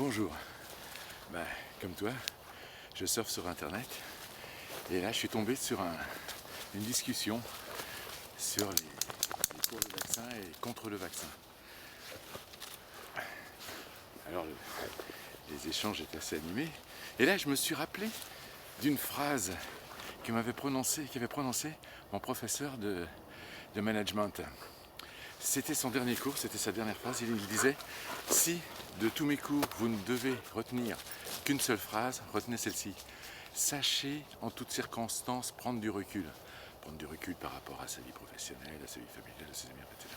Bonjour, comme toi, je surfe sur internet et là je suis tombé sur une discussion sur les pour le vaccin et contre le vaccin. Alors les échanges étaient assez animés et là je me suis rappelé d'une phrase qu'avait prononcée mon professeur de management. C'était son dernier cours, c'était sa dernière phrase. Il disait « Si de tous mes cours vous ne devez retenir qu'une seule phrase, retenez celle-ci. Sachez en toutes circonstances prendre du recul. » Prendre du recul par rapport à sa vie professionnelle, à sa vie familiale, à ses amis, etc.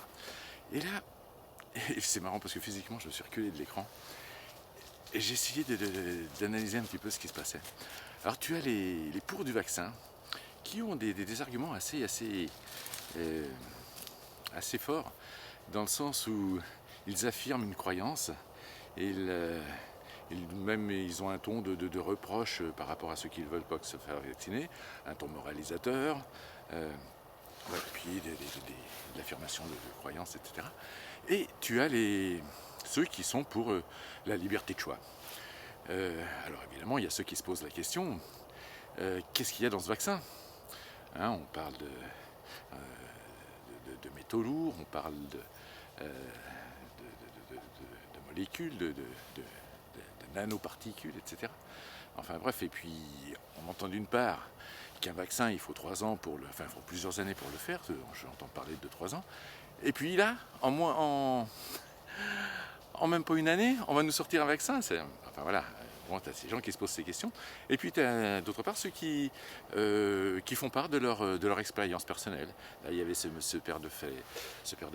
Et là, c'est marrant parce que physiquement je me suis reculé de l'écran et j'ai essayé d'analyser un petit peu ce qui se passait. Alors tu as les pour du vaccin qui ont des arguments assez forts, dans le sens où ils affirment une croyance et ils ont un ton de reproche par rapport à ceux qui ne veulent pas se faire vacciner, un ton moralisateur, puis de l'affirmation de croyances, etc. Et tu as ceux qui sont pour la liberté de choix. Alors évidemment, il y a ceux qui se posent la question, qu'est-ce qu'il y a dans ce vaccin ? On parle de métaux lourds, on parle de molécules, de nanoparticules, etc. Enfin bref, et puis on entend d'une part qu'un vaccin, il faut 3 ans il faut plusieurs années pour le faire, j'entends parler de 2-3 ans, et puis là, en même pas une année, on va nous sortir un vaccin, enfin voilà. Bon, tu as ces gens qui se posent ces questions, et puis tu as d'autre part ceux qui font part de leur expérience personnelle. Là, il y avait ce père de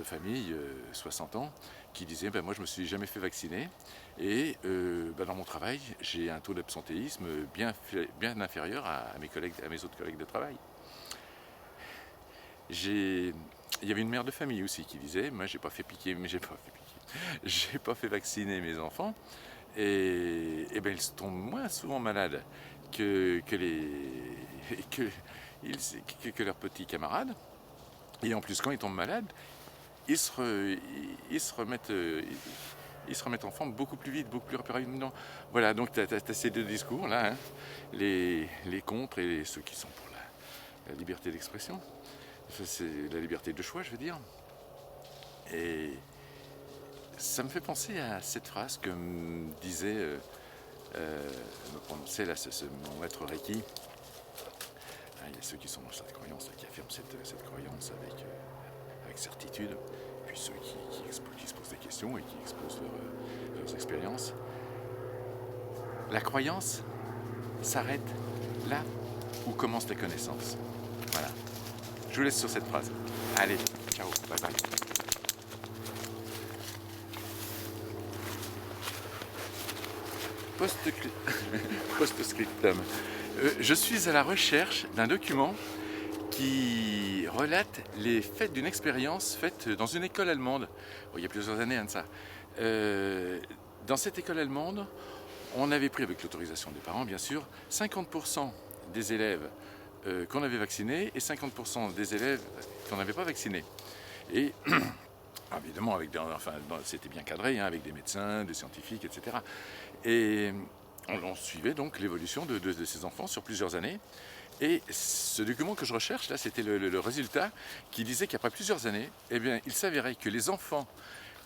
famille, 60 ans, qui disait moi je me suis jamais fait vacciner, et dans mon travail, j'ai un taux d'absentéisme bien inférieur à mes autres collègues de travail. Il y avait une mère de famille aussi qui disait moi j'ai pas fait vacciner mes enfants, et ils tombent moins souvent malades que leurs petits camarades, et en plus quand ils tombent malades, ils se remettent en forme beaucoup plus vite, beaucoup plus rapidement. Voilà, donc tu as ces deux discours là, les contre et ceux qui sont pour la liberté d'expression, c'est la liberté de choix, je veux dire. Et ça me fait penser à cette phrase que me disait, me prononçait là, mon maître Reiki. Il y a ceux qui sont dans cette croyance, qui affirment cette croyance avec certitude, puis ceux qui se posent des questions et qui exposent leurs expériences. La croyance s'arrête là où commence la connaissance. Voilà. Je vous laisse sur cette phrase. Allez, ciao, bye bye. Post-scriptum. Je suis à la recherche d'un document qui relate les faits d'une expérience faite dans une école allemande. Il y a plusieurs années de ça. Dans cette école allemande, on avait pris, avec l'autorisation des parents bien sûr, 50% des élèves qu'on avait vaccinés et 50% des élèves qu'on n'avait pas vaccinés. Et évidemment, c'était bien cadré, avec des médecins, des scientifiques, etc. Et on suivait donc l'évolution de ces enfants sur plusieurs années. Et ce document que je recherche, là, c'était le résultat qui disait qu'après plusieurs années, il s'avérait que les enfants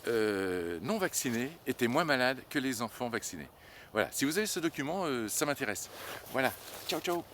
non vaccinés étaient moins malades que les enfants vaccinés. Voilà, si vous avez ce document, ça m'intéresse. Voilà, ciao ciao.